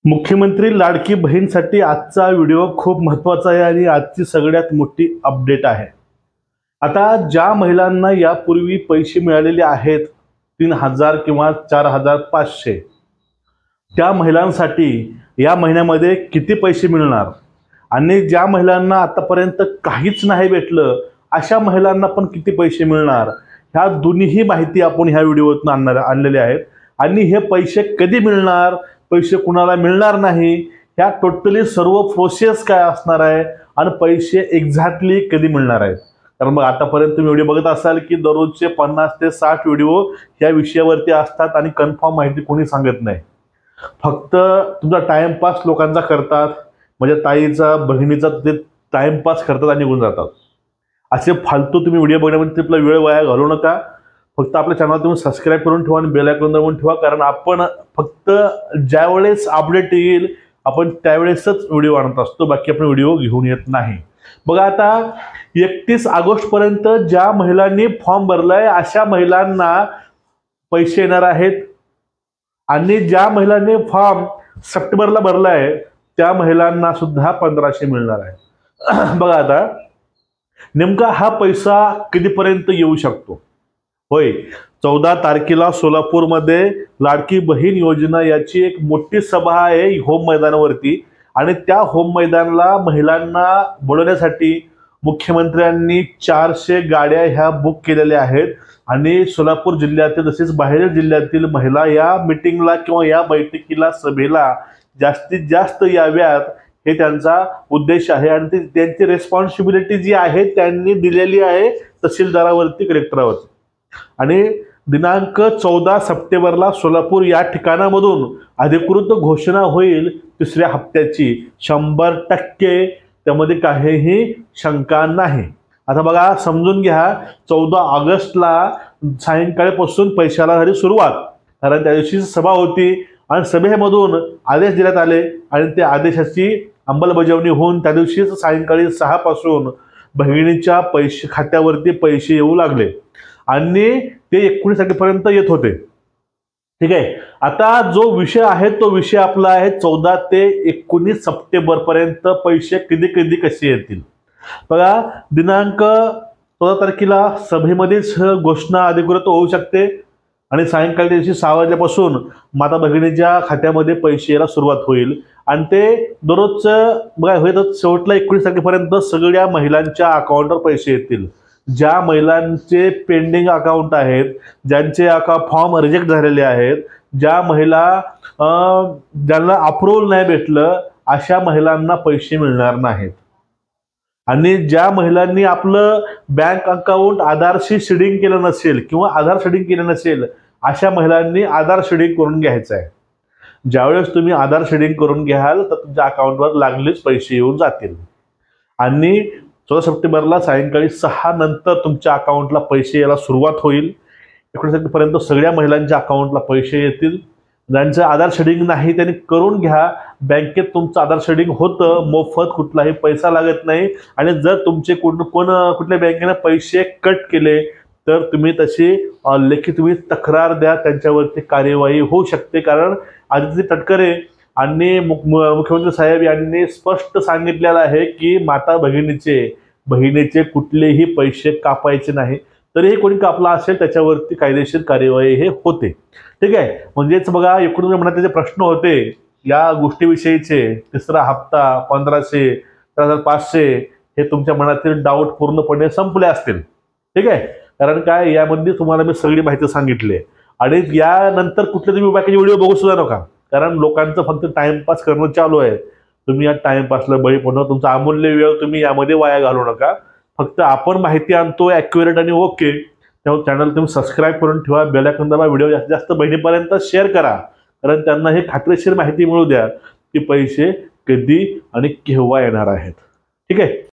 मुख्यमंत्री लाडकी बहीणसाठी आजचा व्हिडिओ खूप महत्त्वाचा आहे आणि आजची सगळ्यात मोठी अपडेट आहे। आता ज्या महिलांना यापूर्वी पैसे मिळालेले आहेत 3000 किंवा 4500, त्या महिलांसाठी या महिन्यामध्ये किती पैसे मिळणार आणि ज्या महिलांना आतापर्यंत काहीच नाही भेटलं अशा महिलांना पण किती पैसे मिळणार, ह्या दोन्ही माहिती आपण ह्या व्हिडिओतून आणलेल्या आहेत। आणि हे पैसे कधी मिळणार, पैसे कुणाला मिळणार नाही, ह्या टोटली सर्व प्रोसेस काय असणार आहे आणि पैसे एक्झॅक्टली कधी मिळणार आहेत। कारण मग आतापर्यंत तुम्ही व्हिडिओ बघत असाल की दररोजचे 50 ते 60 व्हिडिओ या विषयावरती असतात आणि कन्फर्म माहिती कोणी सांगत नाही, फक्त तुमचा टाइमपास लोकांचा करतात, म्हणजे ताईचा बहिणीचा ते टाइमपास करतात आणि निघून जातात। असे फालतू तुम्ही व्हिडिओ बघण्यामध्ये आपला वेळ वाया घालवू नका। फक्त आपल्या चॅनल तुम्ही सबस्क्राइब करून ठेवा आणि बेल आयकॉन दाबून ठेवा, कारण आपण फक्त ज्यावेळेस अपडेट येईल आपण त्यावेळेसच व्हिडिओ आणत असतो, बाकी आपण व्हिडिओ घेऊन येत नाही। बघा आता 31 ऑगस्ट पर्यंत ज्या महिलांनी फॉर्म भरलाय अशा महिलांना पैसे येणार आहेत आणि ज्या महिलांनी फॉर्म सप्टेंबरला भरलाय त्या महिलांना सुद्धा 1500 मिळणार आहे। बघा आता नेमका हा पैसा कधीपर्यंत येऊ शकतो। होय, 14 तारखेला सोलापूरमध्ये लाडकी बहीण योजना याची एक मोठी सभा आहे होम मैदानावरती, आणि त्या होम मैदानाला महिलांना बोलवण्यासाठी मुख्यमंत्र्यांनी 400 गाड्या ह्या बुक केलेल्या आहेत आणि सोलापूर जिल्ह्यातील तसेच बाहेर जिल्ह्यातील महिला या मीटिंगला किंवा या बैठकीला सभेला जास्तीत जास्त याव्यात हे त्यांचा उद्देश आहे। आणि त्यांची रिस्पॉन्सिबिलिटी जी आहे त्यांनी दिलेली आहे तहसीलदारावरती, कलेक्टरावरती। आणि दिनांक 14 सप्टेंबरला सोलापूर या ठिकाणामधून अधिकृत घोषणा होईल तिसऱ्या हप्त्याची, 100%, त्यामध्ये काहीही शंका नाही। आता बघा समजून घ्या, 14 ऑगस्टला सायंकाळपासून पैशाला झाली सुरुवात, कारण त्या दिवशी सभा होती आणि सभेमधून आदेश देण्यात आले आणि त्या आदेशाची अंमलबजावणी होऊन त्या दिवशीच सायंकाळी 6 पासून बहिणीच्या खात्यावरती पैसे येऊ लागले आणि ते 19 तारखेपर्यंत येत होते। ठीक आहे, आता जो विषय आहे तो विषय आपला आहे 14 ते 19 सप्टेंबर पर्यंत पैसे कधी कधी कसे येतील। बघा दिनांक 14 तारखेला सभेमध्येच घोषणा अधिकृत होऊ शकते आणि सायंकाळी दिवशी 6 वाजल्यापासून माता भगिनीच्या खात्यामध्ये पैसे यायला सुरुवात होईल आणि ते दररोजचं बघा होईल शेवटला 19 तारखेपर्यंत सगळ्या महिलांच्या अकाउंटवर पैसे येतील। ज्या महिलांचे पेंडिंग अकाउंट आहेत, ज्यांचे फॉर्म रिजेक्ट झालेले आहेत, ज्या महिला ज्यांना अप्रूव्हल नाही भेटलं अशा महिलांना पैसे मिळणार नाहीत। आणि ज्या महिलांनी आपलं बँक अकाउंट आधारशी शेडिंग केलं नसेल किंवा आधार शेडिंग केलं नसेल अशा महिलांनी आधार शेडिंग करून घ्यायचं आहे। ज्यावेळेस तुम्ही आधार शेडिंग करून घ्याल तर तुमच्या अकाउंटवर लागलीच पैसे येऊन जातील आणि 14 सप्टेंबरला सायंकाळी 6 नंतर तुमच्या अकाउंटला पैसे यायला सुरुवात होईल। 19 तारखेपर्यंत सगळ्या महिलांच्या अकाउंटला पैसे येतील। ज्यांचं आधार शेडिंग नाही त्यांनी करून घ्या, बँकेत तुमचं आधार शेडिंग होतं, मोफत, कुठलाही पैसा लागत नाही। आणि जर तुमचे कुठल्या बँकेने पैसे कट केले तर तुम्ही तशी लेखी तुम्ही तक्रार द्या, त्यांच्यावरती कार्यवाही होऊ शकते। कारण आदित्य तटकरे आणि मुख्यमंत्री साहेब यांनी स्पष्ट सांगितलेलं आहे की माता बहिणीचे कुठलेही पैसे कापायचे नाही, तरीही कोणी कापला असेल त्याच्यावरती कायदेशीर कार्यवाही हे होते। ठीक आहे, म्हणजेच बघा एकूण मनात जे प्रश्न होते या गोष्टीविषयीचे, तिसरा हप्ता 1500, 4500, हे तुमच्या मनातील डाऊट पूर्णपणे संपले असतील। ठीक आहे, कारण काय यामध्ये तुम्हाला मी सगळी माहिती सांगितली आणि यानंतर कुठले तुम्ही बाकीचे व्हिडिओ बघू सुद्धा नका, कारण लोकांचं फक्त टाइमपास करणं चालू आहे। तुम्ही या टाइमपासला बळी पडणार, तुमचा अमूल्य वेळ तुम्ही यामध्ये वाया घालवू नका। फक्त आपण माहिती आणतो ॲक्युरेट आणि ओके, त्यामुळे चॅनल तुम्ही सबस्क्राइब करून ठेवा, बेल आयकॉन दाबा, व्हिडिओ जास्तीत जास्त बहिणीपर्यंत शेअर करा, कारण त्यांना हे खात्रीशीर माहिती मिळू द्या की पैसे कधी आणि केव्हा येणार आहेत। ठीक आहे।